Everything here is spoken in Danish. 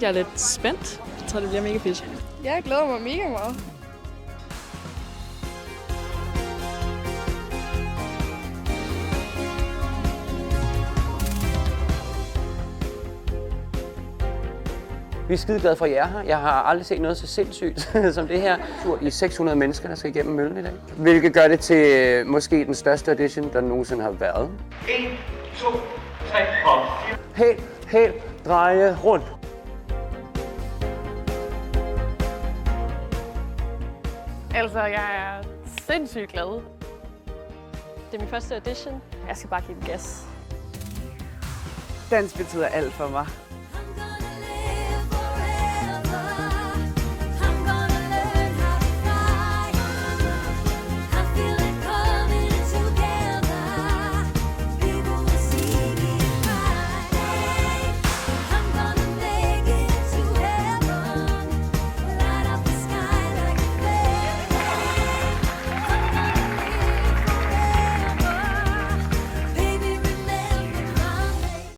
Jeg er lidt spændt. Jeg tror, det bliver mega fedt. Jeg glæder mig mega meget. Vi er skide glade for jer her. Jeg har aldrig set noget så sindssygt som det her. I 600 mennesker, der skal igennem møllen i dag. Hvilket gør det til måske den største audition, der nogensinde har været. 1, 2, 3 og 4. Helt, dreje rundt. Altså, jeg er sindssygt glad. Det er min første audition. Jeg skal bare give den gas. Dans betyder alt for mig.